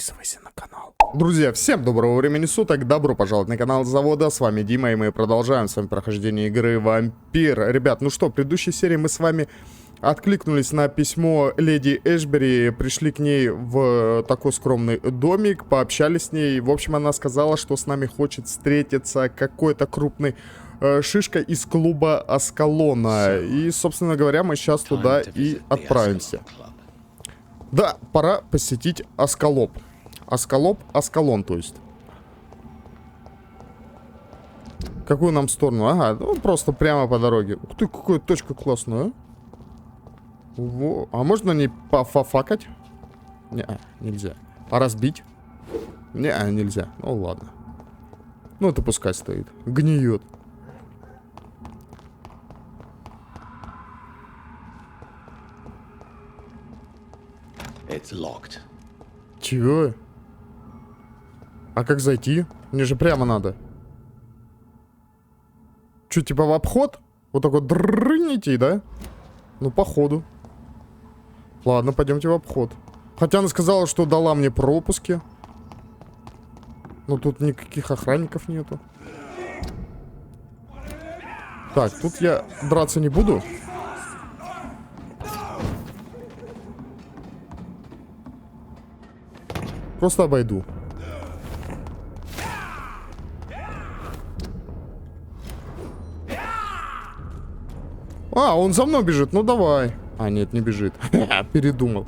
подписывайся на канал. Друзья, всем доброго времени суток, добро пожаловать на канал Завода, с вами Дима, и мы продолжаем с вами прохождение игры Вампир. Ребят, ну что, в предыдущей серии мы с вами откликнулись на письмо леди Эшбери, пришли к ней в такой скромный домик, пообщались с ней. В общем, она сказала, что с нами хочет встретиться какой-то крупный шишка из клуба Аскалона. И, собственно говоря, мы сейчас туда и отправимся. Да, пора посетить Аскалоп. Аскалон, то есть. Какую нам сторону? Ага, ну просто прямо по дороге. Ух ты, какая точка классная, а? Во. А можно не пофакать? Не, нельзя. А разбить? Не, нельзя. Ну ладно. Ну это пускай стоит. Гниет. Чего? А как зайти? Мне же прямо надо. Че, типа в обход? Вот так вот дрынете, да? Ну, походу. Ладно, пойдемте в обход. Хотя она сказала, что дала мне пропуски. Но тут никаких охранников нету. Так, тут я драться не буду. Просто обойду. А, он за мной бежит, ну давай. А, нет, не бежит. Передумал.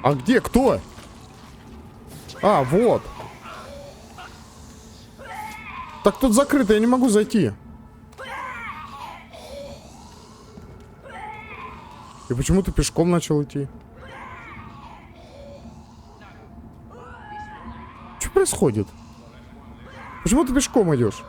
А где? Кто? А, вот. Так тут закрыто, я не могу зайти. И почему ты пешком начал идти? Что происходит? Почему ты пешком идешь?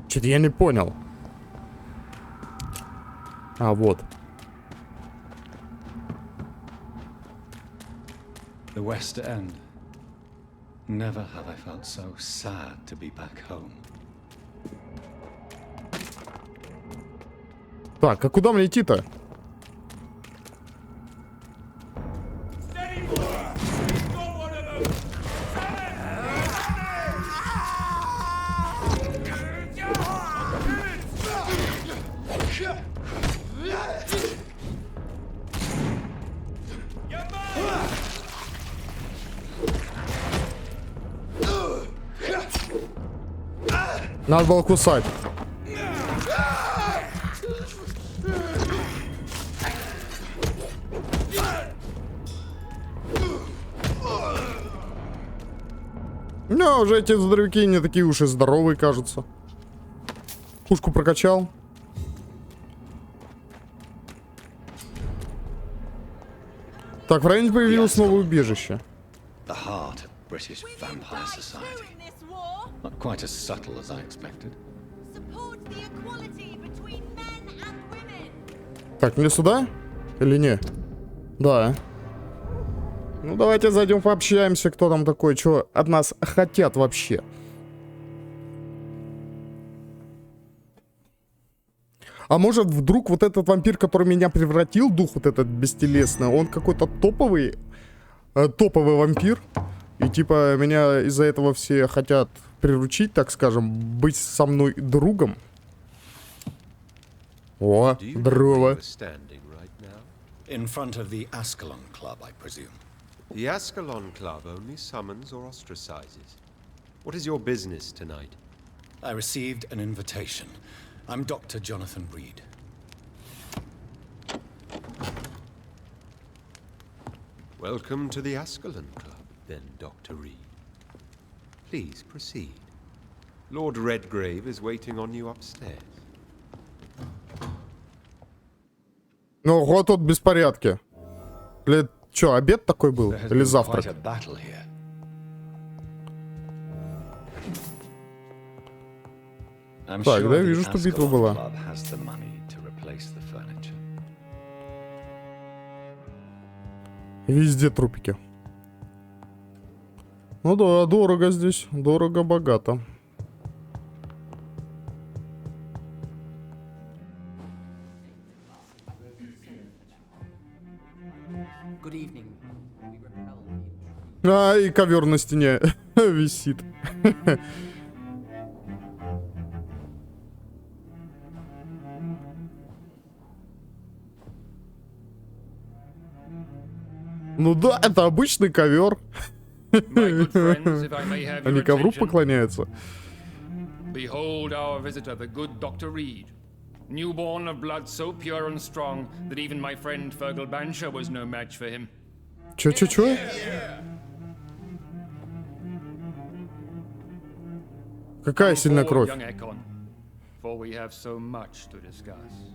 Что-то я не понял. А, вот. The West End. Never have I felt so sad to be back home. Так, а куда мне идти-то? Надо было кусать. Ну, уже эти здоровяки не такие уж и здоровые, кажутся. Пушку прокачал. Так, в районе появилось новое убежище. Not quite as subtle as I expected. Так, мне сюда? Или не? Да. Ну, давайте зайдем, пообщаемся, кто там такой, что от нас хотят вообще. А может, вдруг вот этот вампир, который меня превратил, дух вот этот бестелесный, он какой-то топовый вампир? И типа меня из-за этого все хотят приручить, так скажем, быть со мной другом. О, здорово. In front of the Ascalon Club, I presume. The Ascalon Club only summons or ostracizes. What is your business tonight? I received an invitation. I'm Dr. Jonathan Rid. Welcome to the Ascalon Club, then, Dr. Reed. Please proceed. Lord Redgrave is waiting on you upstairs. Ну, вот тут беспорядки. Или что, обед такой был? Или завтрак? I'm Так, sure да, the вижу, что битва Ascalon была. Club has the money to replace the furniture. Везде трупики. Ну да, дорого здесь. Дорого-богато. А, и ковер на стене висит. Ну да, это обычный ковер. Они ковру поклоняются. Behold our visitor, the good Dr. Reid. Newborn of blood so pure and strong that even my friend Fergal Bansher was no match for him. Чё? Какая сильная кровь? Young Ekon, for we have so much to discuss.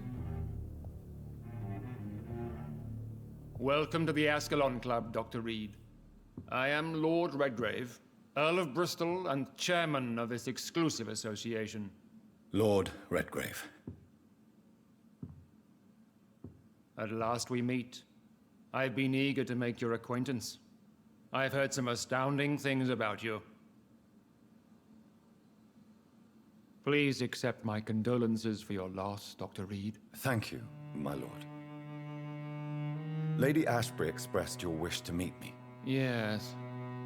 Welcome to the Ascalon Club, Dr. Reid. I am Lord Redgrave, Earl of Bristol and chairman of this exclusive association. Lord Redgrave. At last we meet. I've been eager to make your acquaintance. I've heard some astounding things about you. Please accept my condolences for your loss, Dr. Reid. Thank you, my lord. Lady Ashbury expressed your wish to meet me. Yes.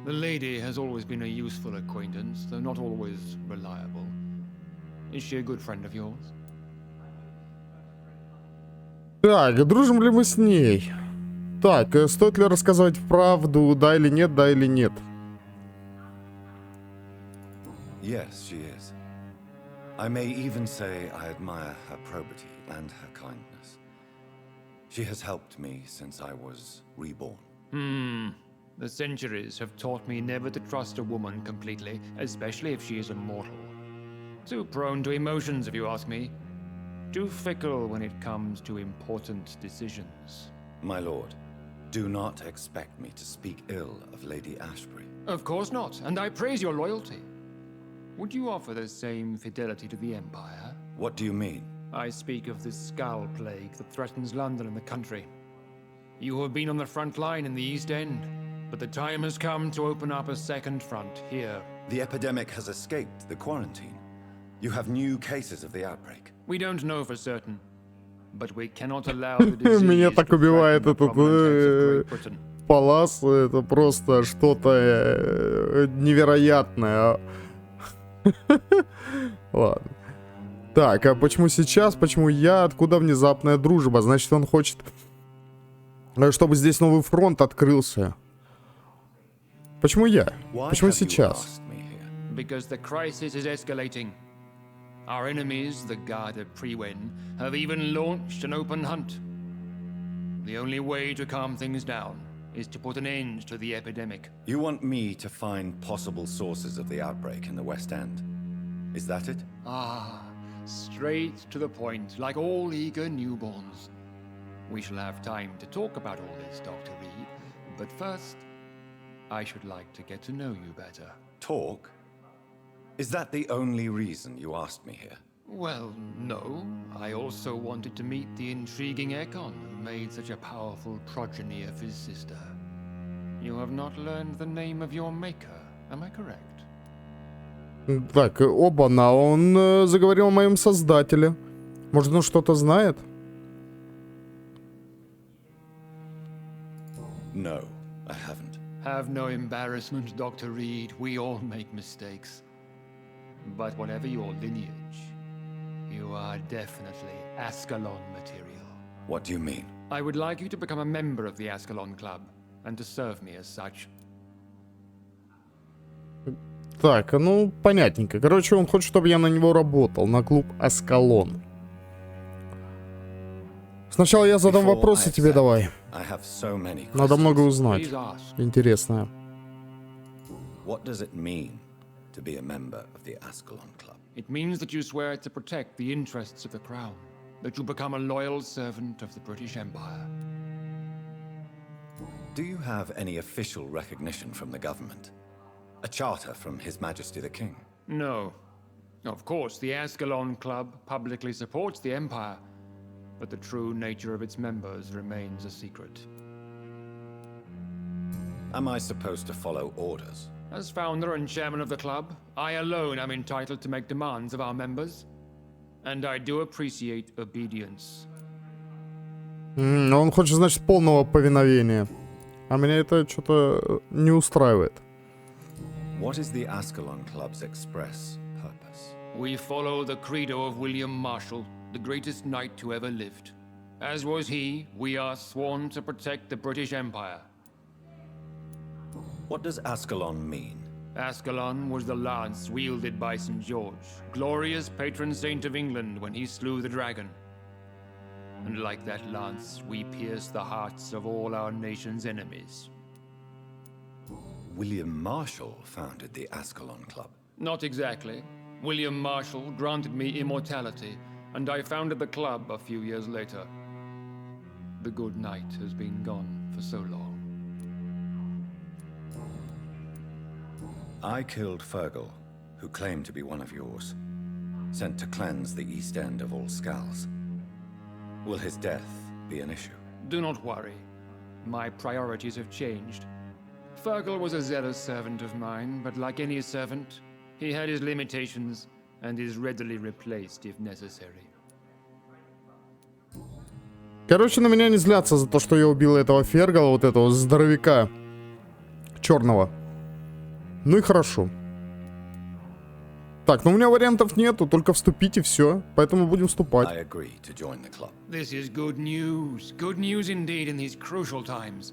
The lady has always been a useful acquaintance, though not always reliable. Is she a good friend of yours? Так, дружим ли мы с ней? Так, стоит ли рассказывать правду, да или нет, да или нет? Yes, she is. I may even say I admire her probity and her kindness. She has helped me since I was reborn. The centuries have taught me never to trust a woman completely, especially if she is a mortal. Too prone to emotions, if you ask me. Too fickle when it comes to important decisions. My lord, do not expect me to speak ill of Lady Ashbury. Of course not, and I praise your loyalty. Would you offer the same fidelity to the Empire? What do you mean? I speak of the Skull Plague that threatens London and the country. You have been on the front line in the East End, but the time has come to open up a second front here. The epidemic has escaped the quarantine. You have new cases of the outbreak. We don't know for certain, but we cannot allow the disease Меня to так убивает threaten the этот prominent heads of Great Britain. палас. Это просто что-то невероятное. Ладно. Так, а почему сейчас? Почему я? Откуда внезапная дружба? Значит, он хочет, чтобы здесь новый фронт открылся. Почему я? Почему сейчас? Because the crisis is escalating. Our enemies, the Guard of Prewen, have even launched an open hunt. The only way to calm things down is to put an end to the epidemic. You want me to find possible sources of the outbreak in the West End? Is that it? Ah, straight to the point, like all eager newborns. We shall have time to talk about all this, Dr. Reid, but first, I should like to get to know you better. Talk? Is that the only reason you asked me here? Well, no. I also wanted to meet the intriguing Ekon who made such a powerful progeny of his sister. You have not learned the name of your maker, am I correct? Так, оба-на, он заговорил о моем создателе. Может, он что-то знает? No, I haven't. Have no embarrassment, Dr. Reid. We all make mistakes. But whatever your lineage, you are definitely Ascalon material. What do you mean? I would like you to become a member of the Ascalon Club, and to serve me as such. Так, ну, понятненько. Короче, он хочет, чтобы я на него работал, на клуб Аскалон. Сначала я задам вопросы тебе, давай. Надо много узнать. Интересное. What does it mean to be a member of the Ascalon Club? It means that you swear to protect the interests of the Crown, that you become a loyal servant of the British Empire. Do you have any official recognition from the government? A charter from His Majesty the King? No. Of course, the Ascalon Club publicly supports the Empire, but the true nature of its members remains a secret. Am I supposed to follow orders? As founder and chairman of the club, I alone am entitled to make demands of our members, and I do appreciate obedience. Он хочет, значит, полного повиновения. А меня это что-то не устраивает. What is the Ascalon Club's express purpose? We follow the credo of William Marshall, the greatest knight who ever lived. As was he, we are sworn to protect the British Empire. What does Ascalon mean? Ascalon was the lance wielded by St. George, glorious patron saint of England when he slew the dragon. And like that lance, we pierce the hearts of all our nation's enemies. William Marshall founded the Ascalon Club. Not exactly. William Marshall granted me immortality, and I founded the club a few years later. The good knight has been gone for so long. I killed Fergal, who claimed to be one of yours, sent to cleanse the East End of all Skulls. Will his death be an issue? Do not worry. My priorities have changed. Fergal was a zealous servant of mine, but like any servant, he had his limitations and is readily replaced if necessary. Короче, на меня не злятся за то, что я убил этого Фергала, вот этого здоровяка черного. Ну и хорошо. Так, ну у меня вариантов нету, только вступить и все. Поэтому будем вступать. I agree to join the club. This is good news. Good news indeed in these crucial times.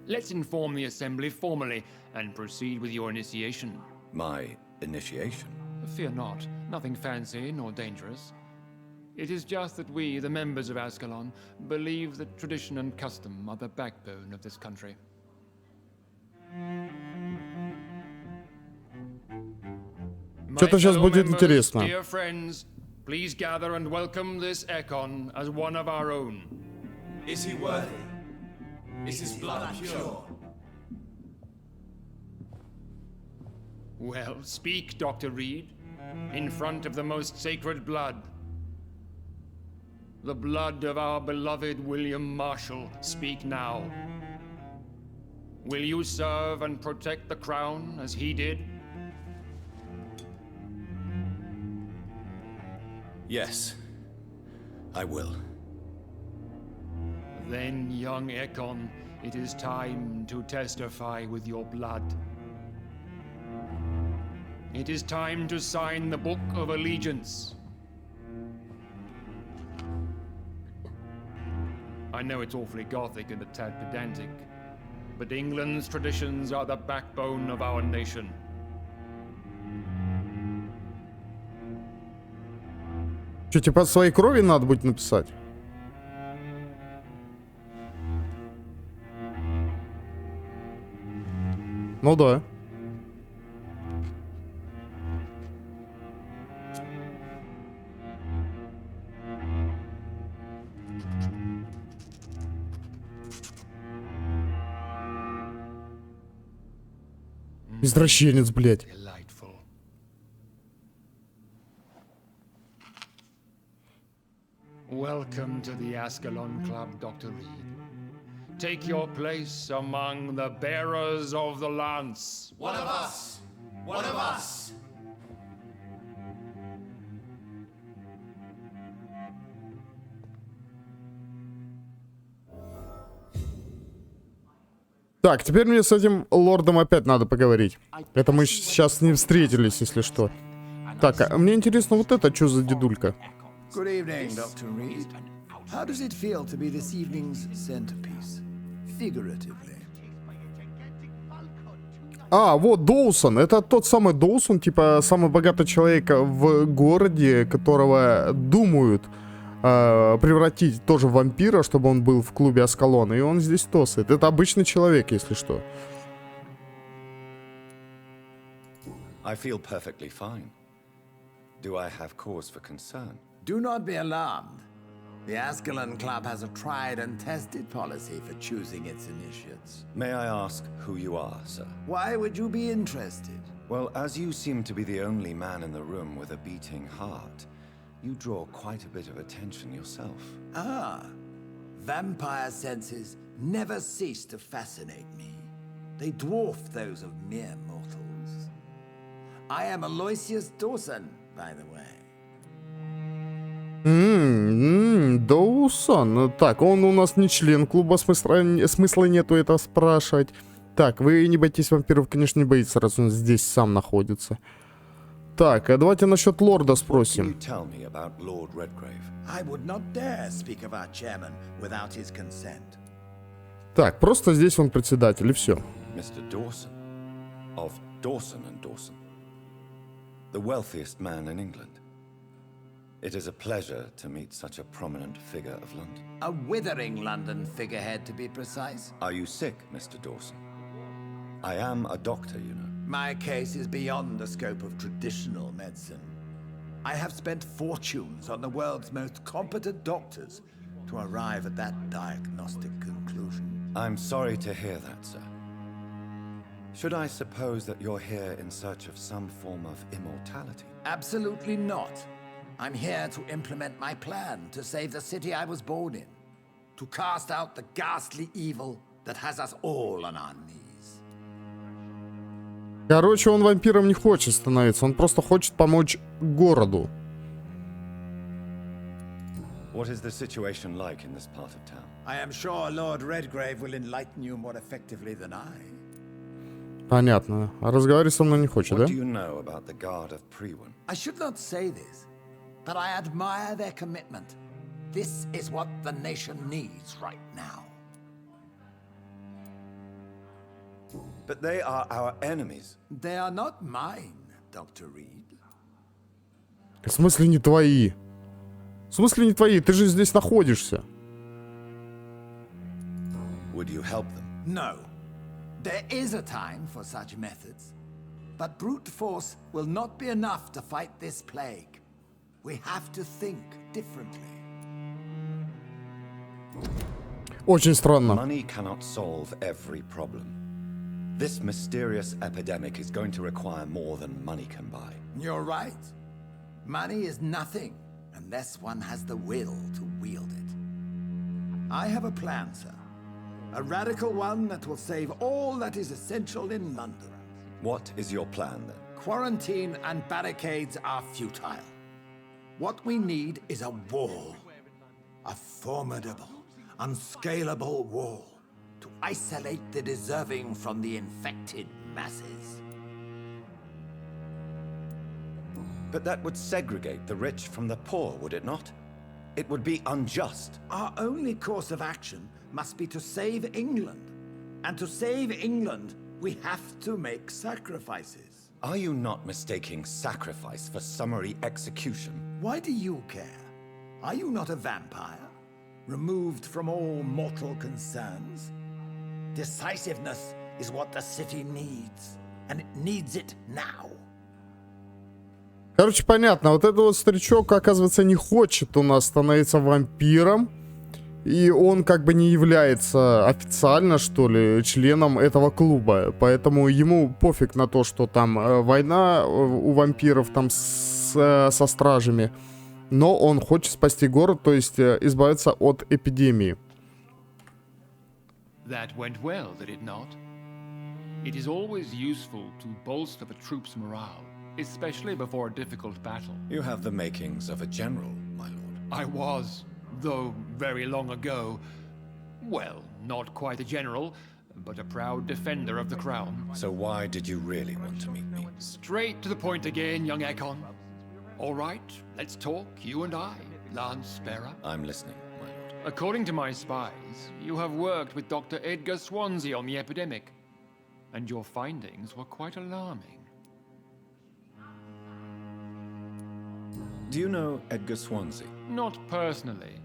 Let's inform the assembly formally and proceed with your initiation. My initiation? Fear not. Nothing fancy nor dangerous. It is just that we, the members of Ascalon, believe that tradition and custom are the backbone of this country. Что-то сейчас fellow будет members, интересно. Dear friends, please gather and welcome this Ekon as one of our own. Is he worthy? Is his blood pure? Well, speak, Dr. Reed, in front of the most sacred blood. The blood of our beloved William Marshall, speak now. Will you serve and protect the crown as he did? Yes, I will. Then, young Ekon, it is time to testify with your blood. It is time to sign the Book of Allegiance. I know it's awfully gothic and a tad pedantic, but England's traditions are the backbone of our nation. Что, типа своей крови надо будет написать? Ну да. Извращенец, блядь. Delightful. Welcome to the Ascalon Club, Dr. Reed. Take your place among the bearers of the lance. One of us! One of us! Так, теперь мне с этим лордом опять надо поговорить. Это мы сейчас с ним встретились, если что. Так, а мне интересно, вот это что за дедулька? Good evening, Dr. Reed. How does it feel to be this evening's centerpiece? Figuratively. А, вот Доусон. Это тот самый Доусон, типа самый богатый человек в городе, которого думают превратить тоже в вампира, чтобы он был в клубе Аскалона. И он здесь тосает. Это обычный человек, если что. I feel perfectly fine. Do I have cause for concern? Do not be alarmed. The Ascalon Club has a tried and tested policy for choosing its initiates. May I ask who you are, sir? Why would you be interested? Well, as you seem to be the only man in the room with a beating heart, you draw quite a bit of attention yourself. Ah, vampire senses never cease to fascinate me. They dwarf those of mere mortals. I am Aloysius Dawson, by the way. Доусон. Так, он у нас не член клуба, смысла нету это спрашивать. Так, вы не боитесь вампиров, конечно, не боитесь, раз он здесь сам находится. Так, а давайте насчет лорда спросим. Так, просто здесь он председатель, и все. Mr. Dawson, of Dawson and Dawson, the wealthiest man in England. It is a pleasure to meet such a prominent figure of London. A withering London figurehead, to be precise. Are you sick, Mr. Dawson? I am a doctor, you know. My case is beyond the scope of traditional medicine. I have spent fortunes on the world's most competent doctors to arrive at that diagnostic conclusion. I'm sorry to hear that, sir. Should I suppose that you're here in search of some form of immortality? Absolutely not. I'm here to implement my plan to save the city I was born in. To cast out the ghastly evil that has us all on our knees. Короче, он вампиром не хочет становиться, он просто хочет помочь городу. What is the situation like in this part of town? I am sure Lord Redgrave will enlighten you more effectively than I. Понятно. А разговаривать со мной не хочет, да? What do you know about the Guard of Priwen? I should not say this, but I admire their commitment. This is what the nation needs right now. But they are our enemies. They are not mine, Dr. Reed. В смысле не твои? В смысле не твои? Ты же здесь находишься. Would you help them? No. There is a time for such methods. But brute force will not be enough to fight this plague. We have to think differently. Очень странно. Money cannot solve every problem. This mysterious epidemic is going to require more than money can buy. You're right. Money is nothing unless one has the will to wield it. I have a plan, sir. A radical one that will save all that is essential in London. What is your plan, then? Quarantine and barricades are futile. What we need is a wall. A formidable, unscalable wall to isolate the deserving from the infected masses. But that would segregate the rich from the poor, would it not? It would be unjust. Our only course of action must be to save England. And to save England, we have to make sacrifices. Are you not mistaking sacrifice for summary execution? Why do you care? Are you not a vampire? Removed from all mortal concerns? Decisiveness is what the city needs. And it needs it now. Короче, понятно. Вот этот вот старичок, оказывается, не хочет у нас становиться вампиром. И он как бы не является официально, что ли, членом этого клуба. Поэтому ему пофиг на то, что там война у вампиров там со стражами. Но он хочет спасти город, то есть избавиться от эпидемии. That went well, did it not? It is always useful to bolster the troops' morale, especially before a difficult battle. You have the makings of a general, my lord. I was, though very long ago, well, not quite a general, but a proud defender of the crown. So why did you really want to meet me? Straight to the point again, young Ekon. All right, let's talk, you and I, Lance Sparrow. I'm listening, my lord. According to my spies, you have worked with Dr. Edgar Swansea on the epidemic, and your findings were quite alarming. Do you know Edgar Swansea? Not personally,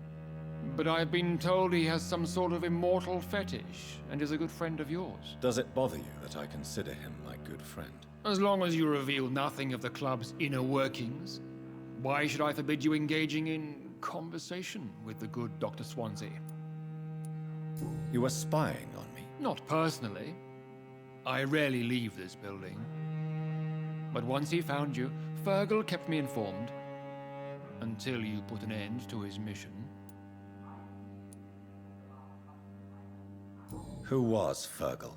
but I've been told he has some sort of immortal fetish and is a good friend of yours. Does it bother you that I consider him my good friend? As long as you reveal nothing of the club's inner workings, why should I forbid you engaging in conversation with the good Dr. Swansea? You were spying on me? Not personally. I rarely leave this building. But once he found you, Fergal kept me informed. Until you put an end to his mission. Who was Fergal?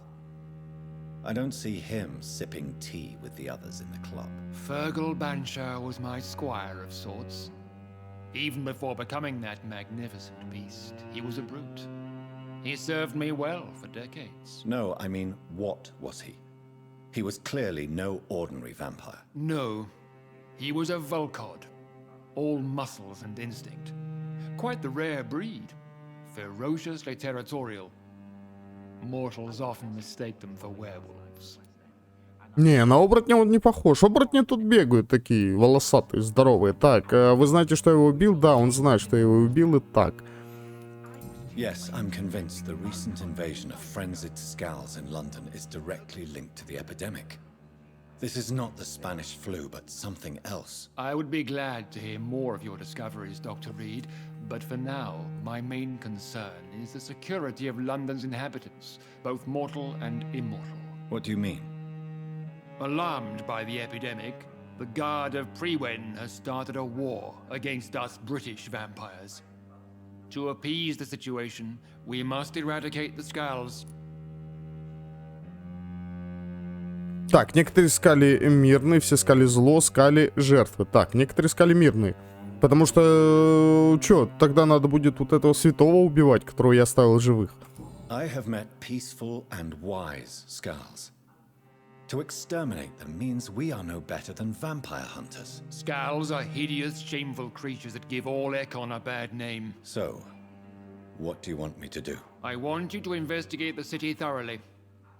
I don't see him sipping tea with the others in the club. Fergal Banshire was my squire of sorts. Even before becoming that magnificent beast, he was a brute. He served me well for decades. No, I mean, what was he? He was clearly no ordinary vampire. No, he was a Volcod. All muscles and instinct. Quite the rare breed. Ferociously territorial. Mortals often mistake them for werewolves. Не, на оборотня он не похож. Оборотни тут бегают такие, волосатые, здоровые. Так, вы знаете, что я его убил? Да, он знает, что я его убил, и так. Yes, I'm convinced the recent invasion of frenzied skulls in London is directly linked to the epidemic. This is not the Spanish flu, but something else. I would be glad to hear more of your discoveries, Dr. Reid, but for now, my main concern is the security of London's inhabitants, both mortal and immortal. What do you mean? Alarmed by the epidemic, the Guard of Prewen has started a war against us British vampires. To appease the situation, we must eradicate the skulls. Так, некоторые искали мирные, все искали зло, искали жертвы. Так, некоторые искали мирные. Потому что, чё, тогда надо будет вот этого святого убивать, которого я оставил живых. I have met peaceful and wise skulls. To exterminate them means we are no better than vampire hunters. Skulls are hideous, shameful creatures that give all Ekon a bad name. So, what do you want me to do? I want you to investigate the city thoroughly.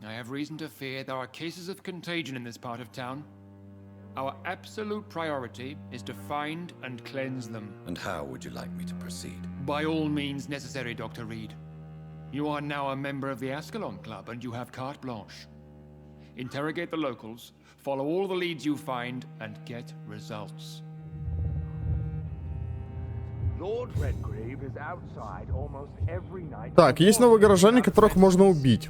I have reason to fear there are cases of contagion in this part of town. Our absolute priority is to find and cleanse them. And how would you like me to proceed? By all means necessary, Dr. Reid. You are now a member of the Ascalon Club and you have carte blanche. Interrogate the locals, follow all the leads you find, and get results. Lord Redgrave is outside almost every night. Так, есть новые горожане, которых можно убить.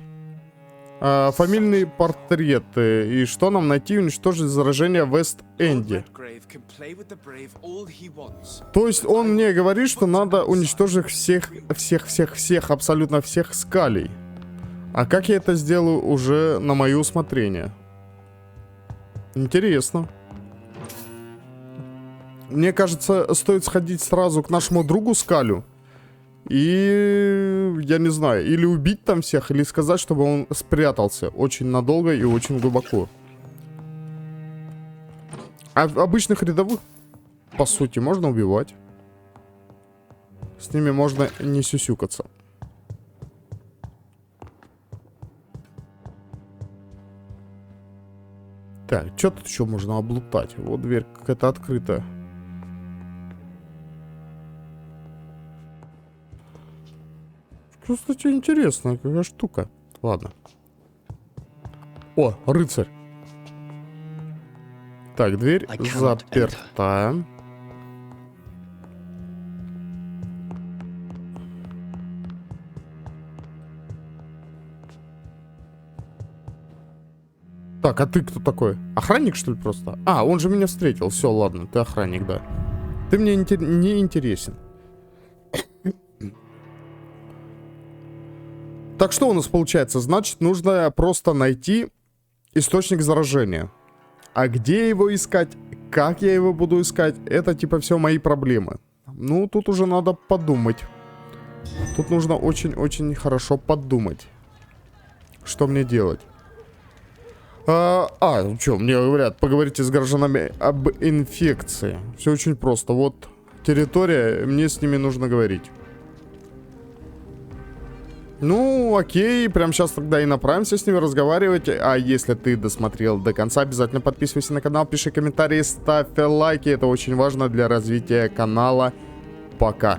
Фамильные портреты. И что нам найти и уничтожить заражение в Вест-Энде? То есть он мне говорит, что надо уничтожить всех, абсолютно всех скалей. А как я это сделаю уже на мое усмотрение? Интересно. Мне кажется, стоит сходить сразу к нашему другу Скалю. И, я не знаю, или убить там всех, или сказать, чтобы он спрятался очень надолго и очень глубоко. А обычных рядовых, по сути, можно убивать. С ними можно не сюсюкаться. Так, что тут еще можно облутать? Вот дверь какая-то открытая. Кстати, интересная какая штука. Ладно. О, рыцарь. Так, дверь заперта. Так, а ты кто такой? Охранник, что ли, просто? А, он же меня встретил. Все, ладно, ты охранник, да. Ты мне не интересен. Так что у нас получается? Значит, нужно просто найти источник заражения. А где его искать? Как я его буду искать? Это типа все мои проблемы. Ну, тут уже надо подумать. Тут нужно очень-очень хорошо подумать. Что мне делать? Что, мне говорят, поговорите с горожанами об инфекции. Все очень просто. Вот территория, мне с ними нужно говорить. Ну, окей, прямо сейчас тогда и направимся с ними разговаривать. А если ты досмотрел до конца, обязательно подписывайся на канал, пиши комментарии, ставь лайки. Это очень важно для развития канала. Пока.